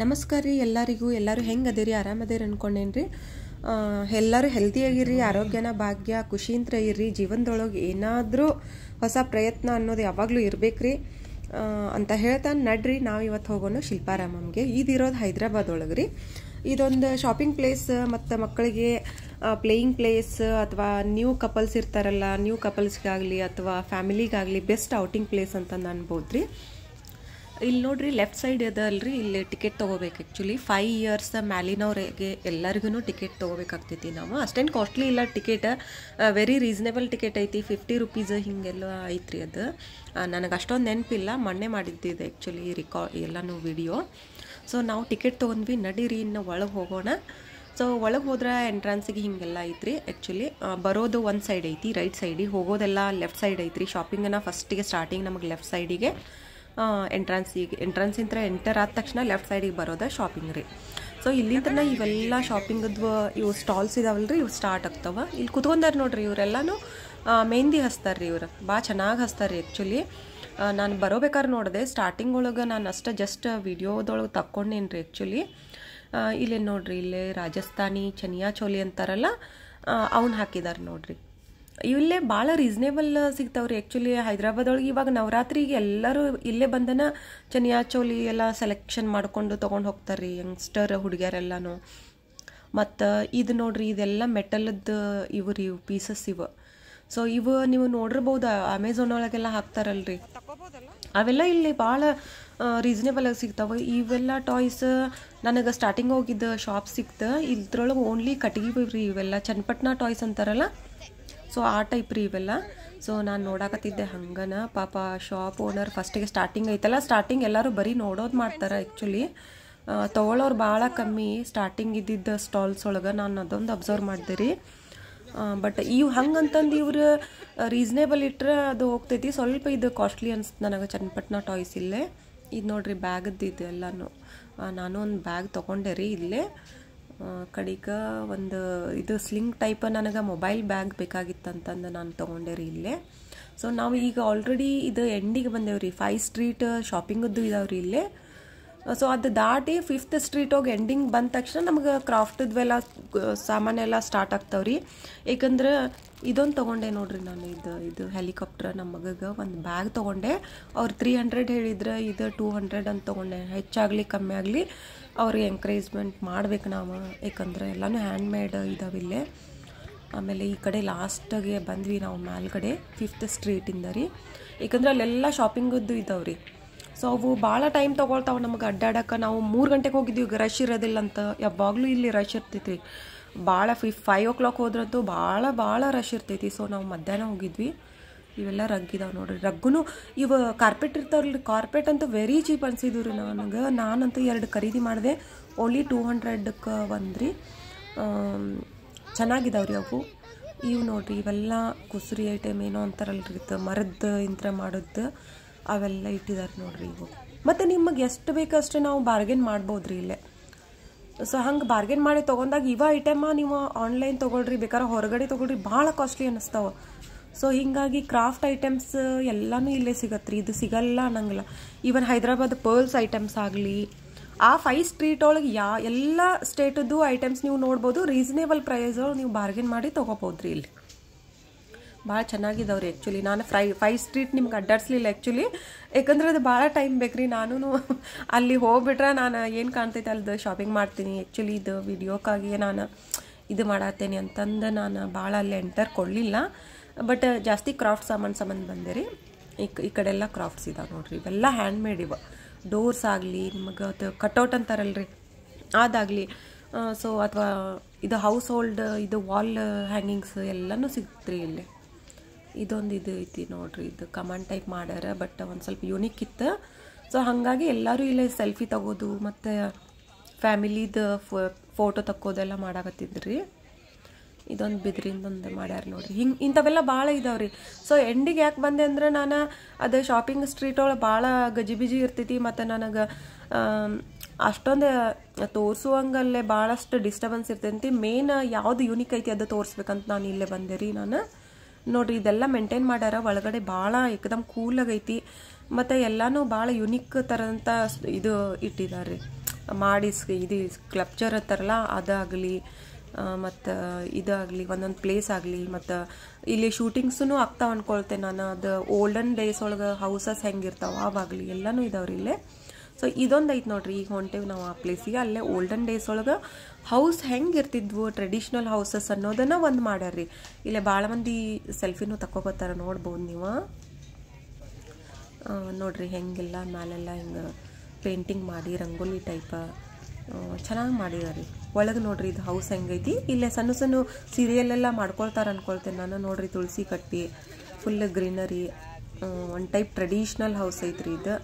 ನಮಸ್ಕಾರ ರೀ ಎಲ್ಲರೂ ಹೆಂಗೆ ಅದಿರಿ ಆರಾಮದಿರಿ ಅನ್ಕೊಂಡೇನ್ರಿ ಎಲ್ಲರೂ ಹೆಲ್ತಿಯಾಗಿರಿ ಆರೋಗ್ಯನ ಭಾಗ್ಯ ಖುಷಿಯಿಂದ ಇರ್ರಿ ಜೀವನದೊಳಗೆ ಏನಾದರೂ ಹೊಸ ಪ್ರಯತ್ನ ಅನ್ನೋದು ಯಾವಾಗಲೂ ಇರಬೇಕ್ರಿ ಅಂತ ಹೇಳ್ತಾ ನಡ್ರಿ ನಾವು ಇವತ್ತು ಹೋಗೋಣ ಶಿಲ್ಪಾರಾಮಂಗೆ ಇದಿರೋದು ಹೈದರಾಬಾದ್ ಒಳಗೆ ರೀ ಇದೊಂದು ಶಾಪಿಂಗ್ ಪ್ಲೇಸ್ ಮತ್ತು ಮಕ್ಕಳಿಗೆ ಪ್ಲೇಯಿಂಗ್ ಪ್ಲೇಸ್ ಅಥವಾ ನ್ಯೂ ಕಪಲ್ಸ್ ಇರ್ತಾರಲ್ಲ ನ್ಯೂ ಕಪಲ್ಸ್ಗಾಗಲಿ ಅಥವಾ ಫ್ಯಾಮಿಲಿಗಾಗಲಿ ಬೆಸ್ಟ್ ಔಟಿಂಗ್ ಪ್ಲೇಸ್ ಅಂತ ಅನ್ಬೋದು ರೀ ಇಲ್ಲಿ ನೋಡ್ರಿ ಲೆಫ್ಟ್ ಸೈಡ್ ಇದಲ್ರಿ ಇಲ್ಲಿ ಟಿಕೆಟ್ ತೊಗೋಬೇಕು ಆ್ಯಕ್ಚುಲಿ 5 ಇಯರ್ಸ್ ಮ್ಯಾಲಿನವ್ರಿಗೆ ಎಲ್ಲರಿಗೂ ಟಿಕೆಟ್ ತೊಗೋಬೇಕಾಗ್ತೈತಿ ನಾವು ಅಷ್ಟೇನು ಕಾಸ್ಟ್ಲಿ ಇಲ್ಲ ಟಿಕೆಟ್ ವೆರಿ ರೀಸನೇಬಲ್ ಟಿಕೆಟ್ ಐತಿ 50 ರೂಪೀಸ್ ಹಿಂಗೆಲ್ಲ ಐತ್ರಿ ಅದು ನನಗೆ ಅಷ್ಟೊಂದು ನೆನಪಿಲ್ಲ ಮೊನ್ನೆ ಮಾಡಿದ್ದಿದೆ ಆ್ಯಕ್ಚುಲಿ ಎಲ್ಲನೂ ವಿಡಿಯೋ ಸೊ ನಾವು ಟಿಕೆಟ್ ತೊಗೊಂಡ್ವಿ ನಡೀರಿ ಇನ್ನು ಒಳಗೆ ಹೋಗೋಣ ಸೊ ಒಳಗೆ ಹೋದ್ರೆ ಎಂಟ್ರೆನ್ಸಿಗೆ ಹಿಂಗೆಲ್ಲ ಐತ್ರಿ ಆ್ಯಕ್ಚುಲಿ ಬರೋದು ಒಂದು ಸೈಡ್ ಐತಿ ರೈಟ್ ಸೈಡಿಗೆ ಹೋಗೋದೆಲ್ಲ ಲೆಫ್ಟ್ ಸೈಡ್ ಐತ್ರಿ ಶಾಪಿಂಗನ್ನು ಫಸ್ಟಿಗೆ ಸ್ಟಾರ್ಟಿಂಗ್ ನಮಗೆ ಲೆಫ್ಟ್ ಸೈಡಿಗೆ ಎಂಟ್ರೆನ್ಸ್ ಎಂಟರ್ ಆದ ತಕ್ಷಣ ಲೆಫ್ಟ್ ಸೈಡಿಗೆ ಬರೋದ ಶಾಪಿಂಗ್ ರೀ ಸೊ ಇಲ್ಲಿಂದ ಇವೆಲ್ಲ ಶಾಪಿಂಗದ್ವು ಇವು ಸ್ಟಾಲ್ಸ್ ಇದಾವಲ್ರಿ ಇವು ಸ್ಟಾರ್ಟ್ ಆಗ್ತಾವ ಇಲ್ಲಿ ಕುತ್ಕೊಂಡಾರ ನೋಡ್ರಿ ಇವರೆಲ್ಲನೂ ಮೆಹಂದಿ ಹಚ್ತಾರೆ ರೀ ಇವ್ರು ಭಾಳ ಚೆನ್ನಾಗಿ ಹಚ್ತಾರೆ ರೀ ಆ್ಯಕ್ಚುಲಿ ನಾನು ಬರೋಬೇಕಾದ್ರೆ ನೋಡಿದೆ ಸ್ಟಾರ್ಟಿಂಗ್ ಒಳಗೆ ನಾನು ಅಷ್ಟೇ ಜಸ್ಟ್ ವಿಡಿಯೋದೊಳಗೆ ತಕ್ಕೊಂಡೇನು ರೀ ಆ್ಯಕ್ಚುಲಿ ಇಲ್ಲೇ ನೋಡ್ರಿ ಇಲ್ಲೇ ರಾಜಸ್ಥಾನಿ ಚನಿಯಾ ಚೋಲಿ ಅಂತಾರಲ್ಲ ಅವ್ನು ಹಾಕಿದ್ದಾರೆ ನೋಡ್ರಿ ಇಲ್ಲೇ ಭಾಳ ರೀಸನೇಬಲ್ ಸಿಗ್ತಾವ್ರಿ ಆ್ಯಕ್ಚುಲಿ ಹೈದ್ರಾಬಾದ್ ಒಳಗೆ ಇವಾಗ ನವರಾತ್ರಿಗೆ ಎಲ್ಲರೂ ಇಲ್ಲೇ ಬಂದನ ಚನಿಯಾ ಚೋಲಿ ಎಲ್ಲ ಸೆಲೆಕ್ಷನ್ ಮಾಡ್ಕೊಂಡು ತೊಗೊಂಡು ಹೋಗ್ತಾರೆ ರೀ ಯಂಗ್ಸ್ಟರ್ ಹುಡುಗಿಯರೆಲ್ಲನೂ ಮತ್ತು ಇದು ನೋಡ್ರಿ ಇದೆಲ್ಲ ಮೆಟಲ್ದು ಇವು ರೀ ಇವು ಪೀಸಸ್ ಇವು ಸೊ ಇವು ನೀವು ನೋಡಿರ್ಬೋದು ಅಮೆಝಾನ್ ಒಳಗೆಲ್ಲ ಹಾಕ್ತಾರಲ್ರಿ ಅವೆಲ್ಲ ಇಲ್ಲಿ ಭಾಳ ರೀಸನೇಬಲ್ ಆಗಿ ಸಿಗ್ತಾವೆ ಇವೆಲ್ಲ ಟಾಯ್ಸ್ ನನಗೆ ಸ್ಟಾರ್ಟಿಂಗ್ ಹೋಗಿದ್ದ ಶಾಪ್ ಸಿಕ್ತು ಇದ್ರೊಳಗೆ ಓನ್ಲಿ ಕಟ್ಗೆ ರೀ ಇವೆಲ್ಲ ಚನ್ನಪಟ್ಟಣ ಟಾಯ್ಸ್ ಅಂತಾರಲ್ಲ ಸೊ ಆ ಟೈಪ್ ರೀ ಇವೆಲ್ಲ ಸೊ ನಾನು ನೋಡಾಕತ್ತಿದ್ದೆ ಹಂಗನ ಪಾಪ ಶಾಪ್ ಓನರ್ ಫಸ್ಟಿಗೆ ಸ್ಟಾರ್ಟಿಂಗ್ ಐತಲ್ಲ ಸ್ಟಾರ್ಟಿಂಗ್ ಎಲ್ಲರೂ ಬರೀ ನೋಡೋದು ಮಾಡ್ತಾರೆ ಆ್ಯಕ್ಚುಲಿ ತೊಗೊಳೋರು ಭಾಳ ಕಮ್ಮಿ ಸ್ಟಾರ್ಟಿಂಗ್ ಇದ್ದಿದ್ದ ಸ್ಟಾಲ್ಸ್ ಒಳಗೆ ನಾನು ಅದೊಂದು ಅಬ್ಸರ್ವ್ ಮಾಡಿದೆ ರೀ ಬಟ್ ಇವು ಹಂಗಂತಂದು ಇವ್ರು ರೀಸನೇಬಲ್ ಇಟ್ಟರೆ ಅದು ಹೋಗ್ತೈತಿ ಸ್ವಲ್ಪ ಇದು ಕಾಸ್ಟ್ಲಿ ಅನ್ಸುತ್ತೆ ನನಗೆ ಚನ್ನಪಟ್ಟಣ ಟಾಯ್ಸ್ ಇಲ್ಲೇ ಇದು ನೋಡ್ರಿ ಬ್ಯಾಗದ್ದು ಇದು ಎಲ್ಲನೂ ನಾನು ಒಂದು ಬ್ಯಾಗ್ ತೊಗೊಂಡೆ ರೀ ಇಲ್ಲೇ ಕಡೆಗೆ ಒಂದು ಇದು ಸ್ಲಿಂಗ್ ಟೈಪ್ ನನಗೆ ಮೊಬೈಲ್ ಬ್ಯಾಗ್ ಬೇಕಾಗಿತ್ತಂತಂದು ನಾನು ತೊಗೊಂಡೆ ರೀ ಇಲ್ಲೇ ಸೊ ನಾವು ಈಗ ಆಲ್ರೆಡಿ ಇದು ಎಂಡಿಗೆ ಬಂದೇವ್ರಿ ರೀ 5 ಸ್ಟ್ರೀಟ್ ಶಾಪಿಂಗದ್ದು ಇದಾವ್ರಿ ಇಲ್ಲೇ ಸೊ ಅದು ದಾಟಿ 5th ಸ್ಟ್ರೀಟ್ ಹೋಗಿ ಎಂಡಿಂಗ್ ಬಂದ ತಕ್ಷಣ ನಮ್ಗೆ ಕ್ರಾಫ್ಟದ್ವೆಲ್ಲ ಸಾಮಾನೆಲ್ಲ ಸ್ಟಾರ್ಟ್ ಆಗ್ತಾವ್ರಿ ಏಕೆಂದ್ರೆ ಇದೊಂದು ತೊಗೊಂಡೆ ನೋಡ್ರಿ ನಾನು ಇದು ಹೆಲಿಕಾಪ್ಟರ್ ನಮ್ಮ ಮಗಗೆ ಒಂದು ಬ್ಯಾಗ್ ತೊಗೊಂಡೆ ಅವ್ರು 300 ಹೇಳಿದ್ರೆ ಇದು 200 ಅಂತ ತೊಗೊಂಡೆ ಹೆಚ್ಚಾಗಲಿ ಕಮ್ಮಿ ಆಗಲಿ ಅವ್ರಿಗೆ ಎಂಕರೇಜ್ಮೆಂಟ್ ಮಾಡ್ಬೇಕು ನಾವು ಯಾಕಂದ್ರೆ ಎಲ್ಲನೂ ಹ್ಯಾಂಡ್ಮೇಡ್ ಇದಾವಿಲ್ಲೇ ಆಮೇಲೆ ಈ ಕಡೆ ಲಾಸ್ಟಿಗೆ ಬಂದ್ವಿ ನಾವು ಮೇಲ್ಗಡೆ 5th ಸ್ಟ್ರೀಟಿಂದ ರೀ ಯಾಕಂದ್ರೆ ಅಲ್ಲೆಲ್ಲ ಶಾಪಿಂಗದ್ದು ಇದಾವ್ರಿ ಸೊ ಅವು ಭಾಳ ಟೈಮ್ ತೊಗೊಳ್ತಾವೆ ನಮಗೆ ಅಡ್ಡಾಡಕ್ಕೆ ನಾವು 3 ಗಂಟೆಗೆ ಹೋಗಿದ್ದೀವಿ ರಶ್ ಇರೋದಿಲ್ಲ ಅಂತ ಯಾವಾಗಲೂ ಇಲ್ಲಿ ರಶ್ ಇರ್ತೈತಿ ರೀ ಭಾಳ 5 o'clock ಹೋದ್ರಂತೂ ಭಾಳ ರಶ್ ಇರ್ತೈತಿ ಸೊ ನಾವು ಮಧ್ಯಾಹ್ನ ಹೋಗಿದ್ವಿ ಇವೆಲ್ಲ ರಗ್ ಇದಾವೆ ನೋಡ್ರಿ ರಗ್ಗು ಇವು ಕಾರ್ಪೆಟ್ ಇರ್ತಾವ್ರಿ ಕಾರ್ಪೆಟ್ ಅಂತೂ ವೆರಿ ಚೀಪ್ ಅನ್ಸಿದ್ವು ರೀ ನಾನಂತೂ 2 ಖರೀದಿ ಮಾಡಿದೆ ಓನ್ಲಿ 200ಕ್ಕೆ ಒಂದ್ರಿ ಚೆನ್ನಾಗಿದಾವ್ರಿ ಅವು ಇವು ನೋಡ್ರಿ ಇವೆಲ್ಲ ಕುಸುರಿ ಐಟಮ್ ಏನೋ ಅಂತಾರಲ್ರಿ ಮರದ ಇಂತ್ರ ಮಾಡೋದು ಅವೆಲ್ಲ ಇಟ್ಟಿದ್ದಾರೆ ನೋಡ್ರಿ ಇವು ಮತ್ತು ನಿಮಗೆ ಎಷ್ಟು ಬೇಕಷ್ಟು ನಾವು ಬಾರ್ಗೇನ್ ಮಾಡ್ಬೋದ್ರಿ ಇಲ್ಲೇ ಸೊ ಹಂಗೆ ಬಾರ್ಗೇನ್ ಮಾಡಿ ತೊಗೊಂಡಾಗ ಇವ ಐಟಮ ನೀವು ಆನ್ಲೈನ್ ತೊಗೊಳ್ರಿ ಬೇಕಾದ್ರೆ ಹೊರಗಡೆ ತೊಗೊಳ್ರಿ ಭಾಳ ಕಾಸ್ಟ್ಲಿ ಅನ್ನಿಸ್ತಾವೆ ಸೊ ಹೀಗಾಗಿ ಕ್ರಾಫ್ಟ್ ಐಟಮ್ಸ್ ಎಲ್ಲನೂ ಇಲ್ಲೇ ಸಿಗತ್ತೆ ರೀ ಇದು ಸಿಗಲ್ಲ ಅನ್ನಂಗಿಲ್ಲ ಈವನ್ ಹೈದ್ರಾಬಾದ್ ಪರ್ಲ್ಸ್ ಐಟಮ್ಸ್ ಆಗಲಿ ಆ 5 ಸ್ಟ್ರೀಟ್ ಒಳಗೆ ಎಲ್ಲ ಸ್ಟೇಟದ್ದು ಐಟಮ್ಸ್ ನೀವು ನೋಡ್ಬೋದು ರೀಸನೇಬಲ್ ಪ್ರೈಸ್ ಒಳಗೆ ನೀವು ಬಾರ್ಗೇನ್ ಮಾಡಿ ತೊಗೋಬೋದ್ರಿ ಇಲ್ಲಿ ಭಾಳ ಚೆನ್ನಾಗಿದಾವ್ರಿ ಆ್ಯಕ್ಚುಲಿ ನಾನು 5 ಸ್ಟ್ರೀಟ್ ನಿಮ್ಗೆ ಅಡ್ಡಾಡ್ಸ್ಲಿಲ್ಲ ಆ್ಯಕ್ಚುಲಿ ಯಾಕಂದ್ರೆ ಅದು ಭಾಳ ಟೈಮ್ ಬೇಕ್ರಿ ನಾನು ಅಲ್ಲಿ ಹೋಗ್ಬಿಟ್ರೆ ನಾನು ಏನು ಕಾಣ್ತೈತೆ ಅಲ್ದು ಶಾಪಿಂಗ್ ಮಾಡ್ತೀನಿ ಆ್ಯಕ್ಚುಲಿ ಇದು ವಿಡಿಯೋಕ್ಕಾಗಿ ನಾನು ಇದು ಮಾಡತ್ತೇನೆ ಅಂತಂದು ನಾನು ಭಾಳ ಅಲ್ಲಿ ಎಂಟರ್ ಕೊಡಲಿಲ್ಲ ಬಟ್ ಜಾಸ್ತಿ ಕ್ರಾಫ್ಟ್ ಸಾಮಾನು ಬಂದೆ ರೀ ಈ ಕಡೆ ಎಲ್ಲ ಕ್ರಾಫ್ಟ್ಸ್ ಇದಾವೆ ನೋಡ್ರಿ ಇವೆಲ್ಲ ಹ್ಯಾಂಡ್ಮೇಡ್ ಇವು ಡೋರ್ಸ್ ಆಗಲಿ ನಿಮಗೆ ಅದು ಕಟೌಟ್ ಅಂತಾರಲ್ರಿ ಅದಾಗಲಿ ಸೊ ಅಥವಾ ಇದು ಹೌಸ್ ಹೋಲ್ಡ್ ಇದು ವಾಲ್ ಹ್ಯಾಂಗಿಂಗ್ಸ್ ಎಲ್ಲನೂ ಸಿಗ್ತ್ರಿ ಇಲ್ಲಿ ಇದೊಂದು ಇದು ಐತಿ ನೋಡ್ರಿ ಇದು ಕಮಾಂಡ್ ಟೈಪ್ ಮಾಡ್ಯಾರ ಬಟ್ ಒಂದು ಸ್ವಲ್ಪ ಯೂನಿಕ್ ಇತ್ತು ಸೊ ಹಾಗಾಗಿ ಎಲ್ಲರೂ ಇಲ್ಲೇ ಸೆಲ್ಫಿ ತಗೋದು ಮತ್ತು ಫ್ಯಾಮಿಲಿದು ಫೋಟೋ ತಕ್ಕೋದೆಲ್ಲ ಮಾಡಾಕತ್ತಿದ್ರಿ ಇದೊಂದು ಬಿದ್ರಿಂದೊಂದು ಮಾಡ್ಯಾರ ನೋಡ್ರಿ ಇಂಥವೆಲ್ಲ ಭಾಳ ಇದಾವ್ರಿ ಸೊ ಎಂಡಿಗೆ ಯಾಕೆ ಬಂದೆ ಅಂದ್ರೆ ನಾನು ಅದು ಶಾಪಿಂಗ್ ಸ್ಟ್ರೀಟ್ ಒಳಗೆ ಭಾಳ ಗಜಿಬಿಜಿ ಇರ್ತೈತಿ ಮತ್ತು ನನಗೆ ಅಷ್ಟೊಂದು ತೋರಿಸುವಂಗಲ್ಲೇ ಭಾಳಷ್ಟು ಡಿಸ್ಟರ್ಬೆನ್ಸ್ ಇರ್ತೈತಿ ಮೇನ್ ಯಾವುದು ಯೂನಿಕ್ ಐತಿ ಅದು ತೋರಿಸ್ಬೇಕಂತ ನಾನು ಇಲ್ಲೇ ಬಂದೆ ರೀ ನಾನು ನೋಡ್ರಿ ಇದೆಲ್ಲ ಮೇಂಟೈನ್ ಮಾಡ್ಯಾರ ಒಳಗಡೆ ಭಾಳ ಏಕದಮ್ ಕೂಲಾಗೈತಿ ಮತ್ತು ಎಲ್ಲನೂ ಭಾಳ ಯುನಿಕ್ ಥರದಂಥ ಇದು ಇಟ್ಟಿದ್ದಾರೆ ಮಾಡಿ ಇದು ಸ್ಕಲ್ಪ್ಚರ್ ಅಂತಾರಲ್ಲ ಅದಾಗಲಿ ಮತ್ತು ಇದಾಗಲಿ ಒಂದೊಂದು ಪ್ಲೇಸ್ ಆಗಲಿ ಮತ್ತು ಇಲ್ಲಿ ಶೂಟಿಂಗ್ಸೂ ಆಗ್ತಾವೆ ಅನ್ಕೊಳ್ತೇನೆ ನಾನು. ಅದು ಓಲ್ಡನ್ ಡೇಸ್ ಒಳಗೆ ಹೌಸಸ್ ಹೆಂಗಿರ್ತಾವೆ ಅವಾಗಲಿ ಎಲ್ಲನೂ ಇದಾವ್ರಿ ಇಲ್ಲೇ. ಸೊ ಇದೊಂದು ಐತೆ ನೋಡ್ರಿ, ಈಗ ಹೊಂಟೇವಿ ನಾವು ಆ ಪ್ಲೇಸಿಗೆ. ಅಲ್ಲೇ ಓಲ್ಡನ್ ಡೇಸ್ ಒಳಗೆ ಹೌಸ್ ಹೆಂಗಿರ್ತಿದ್ವು ಟ್ರೆಡಿಷ್ನಲ್ ಹೌಸಸ್ ಅನ್ನೋದನ್ನು ಒಂದು ಮಾಡ್ಯಾರ್ರಿ. ಇಲ್ಲೇ ಭಾಳ ಮಂದಿ ಸೆಲ್ಫಿನೂ ತಕ್ಕೋಬತ್ತಾರ, ನೋಡ್ಬೋದು ನೀವು. ನೋಡ್ರಿ ಹೆಂಗೆಲ್ಲ ಮ್ಯಾಲೆಲ್ಲ ಹಿಂಗೆ ಪೇಂಟಿಂಗ್ ಮಾಡಿ ರಂಗೋಲಿ ಟೈಪ ಚೆನ್ನಾಗಿ ಮಾಡಿದಾರೆ. ಒಳಗೆ ನೋಡ್ರಿ ಇದು ಹೌಸ್ ಹೆಂಗೈತಿ. ಇಲ್ಲೇ ಸಣ್ಣ ಸಣ್ಣ ಸೀರಿಯಲೆಲ್ಲ ಮಾಡ್ಕೊಳ್ತಾರೆ ಅನ್ಕೊಳ್ತೇನೆ ನಾನು. ನೋಡ್ರಿ ತುಳಸಿ ಕಟ್ಟಿ ಫುಲ್ ಗ್ರೀನರಿ, ಒಂದು ಟೈಪ್ ಟ್ರೆಡಿಷ್ನಲ್ ಹೌಸ್ ಐತ್ರಿ ಇದು.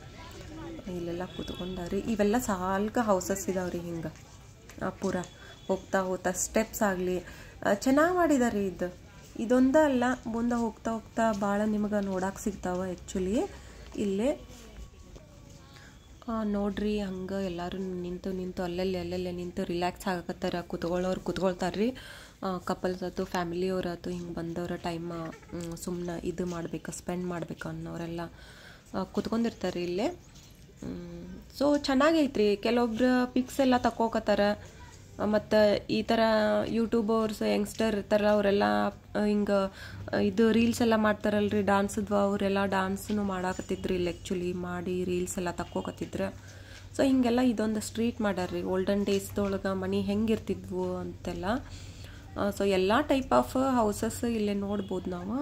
ಇಲ್ಲೆಲ್ಲ ಕೂತ್ಕೊಂಡಾರಿ. ಇವೆಲ್ಲ ಸಾಲ್ಕ ಹೌಸಸ್ ಇದಾವ್ರಿ ಹಿಂಗೆ ಪೂರ ಹೋಗ್ತಾ ಹೋಗ್ತಾ ಸ್ಟೆಪ್ಸ್ ಆಗಲಿ ಚೆನ್ನಾಗಿ ಮಾಡಿದಾರೆ. ಇದೊಂದೇ ಅಲ್ಲ, ಮುಂದೆ ಹೋಗ್ತಾ ಹೋಗ್ತಾ ಭಾಳ ನಿಮಗೆ ನೋಡಕ್ಕೆ ಸಿಗ್ತಾವೆ ಆ್ಯಕ್ಚುಲಿ ಇಲ್ಲೇ. ನೋಡ್ರಿ ಹಂಗೆ ಎಲ್ಲರೂ ನಿಂತು ಅಲ್ಲಲ್ಲೇ ನಿಂತು ರಿಲ್ಯಾಕ್ಸ್ ಆಗಕತ್ತಾರ. ಕೂತ್ಕೊಳ್ಳೋರು ಕೂತ್ಕೊಳ್ತಾರ್ರಿ. ಕಪಲ್ಸ್ ಆಯ್ತು ಫ್ಯಾಮಿಲಿಯವ್ರು ಆಯ್ತು ಹಿಂಗೆ ಬಂದವ್ರ ಟೈಮ್ ಸುಮ್ಮನೆ ಇದು ಮಾಡ್ಬೇಕು ಸ್ಪೆಂಡ್ ಮಾಡ್ಬೇಕು ಅನ್ನೋರೆಲ್ಲ ಕೂತ್ಕೊಂಡಿರ್ತಾರೆ ಇಲ್ಲೇ. ಸೊ ಚೆನ್ನಾಗೈತ್ರಿ. ಕೆಲವೊಬ್ರು ಪಿಕ್ಸ್ ಎಲ್ಲ ತಕ್ಕೋಕತ್ತಾರ. ಮತ್ತು ಈ ಥರ ಯೂಟ್ಯೂಬರ್ಸ್ ಯಂಗ್ಸ್ಟರ್ ಇರ್ತಾರಲ್ಲ ಅವರೆಲ್ಲ ಹಿಂಗೆ ಇದು ರೀಲ್ಸ್ ಎಲ್ಲ ಮಾಡ್ತಾರಲ್ರಿ ಡಾನ್ಸದ್ವು, ಅವರೆಲ್ಲ ಡಾನ್ಸನ್ನು ಮಾಡಾಕತ್ತಿದ್ರು ಇಲ್ಲಿ ಆ್ಯಕ್ಚುಲಿ ಮಾಡಿ ರೀಲ್ಸ್ ಎಲ್ಲ ತಕ್ಕೋಕತ್ತಿದ್ರು. ಸೊ ಹಿಂಗೆಲ್ಲ ಇದೊಂದು ಸ್ಟ್ರೀಟ್ ಮಾಡ್ಯಾರ್ರಿ. ಓಲ್ಡನ್ ಡೇಸ್ದೊಳಗೆ ಮನೆ ಹೆಂಗಿರ್ತಿದ್ವು ಅಂತೆಲ್ಲ. ಸೊ ಎಲ್ಲ ಟೈಪ್ ಆಫ್ ಹೌಸಸ್ ಇಲ್ಲೇ ನೋಡ್ಬೋದು ನಾವು.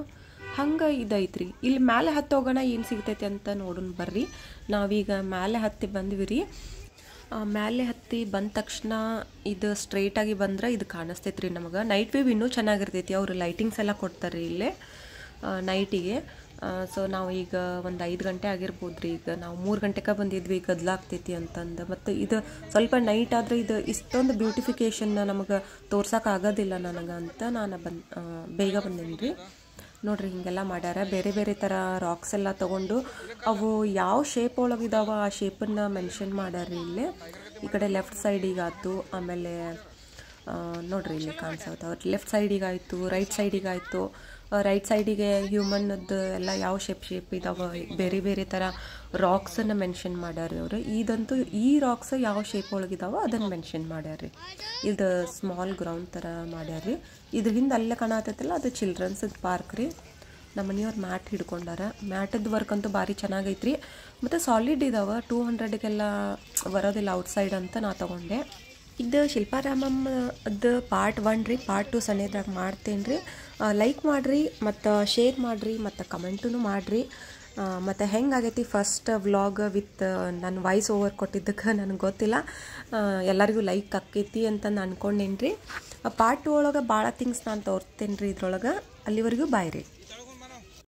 ಹಂಗೆ ಇದೈತ್ರಿ. ಇಲ್ಲಿ ಮ್ಯಾಲೆ ಹತ್ತಿ ಹೋಗೋಣ ಏನು ಸಿಗ್ತೈತಿ ಅಂತ ನೋಡೋಣ ಬರ್ರಿ. ನಾವೀಗ ಮ್ಯಾಲೆ ಹತ್ತಿ ಬಂದ್ವಿ ರೀ. ಮ್ಯಾಲೆ ಹತ್ತಿ ಬಂದ ತಕ್ಷಣ ಇದು ಸ್ಟ್ರೈಟಾಗಿ ಬಂದ್ರೆ ಇದು ಕಾಣಿಸ್ತೈತ್ರಿ ನಮಗೆ. ನೈಟ್ ವ್ಯೂ ಇನ್ನೂ ಚೆನ್ನಾಗಿರ್ತೈತಿ. ಅವರು ಲೈಟಿಂಗ್ಸ್ ಎಲ್ಲ ಕೊಡ್ತಾರೆ ಇಲ್ಲೇ ನೈಟಿಗೆ. ಸೊ ನಾವು ಈಗ ಒಂದು 5 ಗಂಟೆ ಆಗಿರ್ಬೋದು ರೀ. ಈಗ ನಾವು 3 ಗಂಟೆಗೆ ಬಂದಿದ್ವಿ, ಗದ್ಲಾಗ್ತೈತಿ ಅಂತಂದು. ಮತ್ತು ಇದು ಸ್ವಲ್ಪ ನೈಟ್ ಆದರೆ ಇದು ಇಷ್ಟೊಂದು ಬ್ಯೂಟಿಫಿಕೇಷನ್ನ ನಮಗೆ ತೋರ್ಸೋಕ್ಕಾಗೋದಿಲ್ಲ ನನಗೆ ಅಂತ ನಾನು ಬೇಗ ಬಂದೀನಿ ರೀ. ನೋಡ್ರಿ ಹಿಂಗೆಲ್ಲ ಮಾಡ್ಯಾರ. ಬೇರೆ ಬೇರೆ ಥರ ರಾಕ್ಸ್ ಎಲ್ಲ ತೊಗೊಂಡು ಅವು ಯಾವ ಶೇಪ್ ಒಳಗಿದಾವ ಆ ಶೇಪನ್ನು ಮೆನ್ಷನ್ ಮಾಡ್ಯಾರ್ರಿ ಇಲ್ಲೇ. ಈ ಕಡೆ ಲೆಫ್ಟ್ ಸೈಡಿಗಾಯ್ತು, ಆಮೇಲೆ ನೋಡ್ರಿ ಇಲ್ಲಿ ಕಾಣಿಸ್ತಾವ. ಲೆಫ್ಟ್ ಸೈಡಿಗಾಯಿತು, ರೈಟ್ ಸೈಡಿಗಾಯಿತು. ರೈಟ್ ಸೈಡಿಗೆ ಹ್ಯೂಮನ್ನದ್ದು ಎಲ್ಲ ಯಾವ ಶೇಪ್ ಇದಾವೆ ಬೇರೆ ಬೇರೆ ಥರ ರಾಕ್ಸನ್ನು ಮೆನ್ಷನ್ ಮಾಡ್ಯಾರ ಅವರು. ಇದಂತೂ ಈ ರಾಕ್ಸ್ ಯಾವ ಶೇಪ್ ಒಳಗಿದಾವೋ ಅದನ್ನು ಮೆನ್ಷನ್ ಮಾಡ್ಯಾರ್ರಿ. ಇದು ಸ್ಮಾಲ್ ಗ್ರೌಂಡ್ ಥರ ಮಾಡ್ಯಾರ್ರಿ. ಇದ್ರ ಹಿಂದೆ ಅಲ್ಲೇ ಕಾಣತೈತಲ್ಲ ಅದು ಚಿಲ್ಡ್ರನ್ಸ್ ಪಾರ್ಕ್ ರೀ. ನಮ್ಮ ಮನೆಯವ್ರು ಮ್ಯಾಟ್ ಹಿಡ್ಕೊಂಡಾರ. ಮ್ಯಾಟದ ವರ್ಕ್ ಅಂತೂ ಭಾರಿ ಚೆನ್ನಾಗೈತ್ರಿ. ಮತ್ತು ಸಾಲಿಡ್ ಇದಾವೆ, 200ಗೆಲ್ಲ ಬರೋದಿಲ್ಲ ಔಟ್ಸೈಡ್ ಅಂತ ನಾ ತೊಗೊಂಡೆ. ಇದು ಶಿಲ್ಪಾರಾಮಮ್ಮದು ಪಾರ್ಟ್ 1 ರೀ. ಪಾರ್ಟ್ 2 ಸಣ್ಣದಾಗ ಮಾಡ್ತೇನೆ ರೀ. ಲೈಕ್ ಮಾಡಿರಿ ಮತ್ತು ಶೇರ್ ಮಾಡಿರಿ ಮತ್ತು ಕಮೆಂಟೂ ಮಾಡಿರಿ. ಮತ್ತು ಹೆಂಗಾಗೈತಿ ಫಸ್ಟ್ ವ್ಲಾಗ್ ವಿತ್ ನನ್ನ ವಾಯ್ಸ್ ಓವರ್ ಕೊಟ್ಟಿದ್ದಕ್ಕೆ ನನಗೆ ಗೊತ್ತಿಲ್ಲ, ಎಲ್ಲರಿಗೂ ಲೈಕ್ ಆಕ್ಕೈತಿ ಅಂತ ಅನ್ಕೊಂಡೇನಿ ರೀ. ಪಾರ್ಟ್ 2 ಒಳಗೆ ಭಾಳ ಥಿಂಗ್ಸ್ ನಾನು ತೋರಿಸ್ತೇನೆ ರೀ ಇದ್ರೊಳಗೆ. ಅಲ್ಲಿವರೆಗೂ ಬಾಯ್ ರೀ.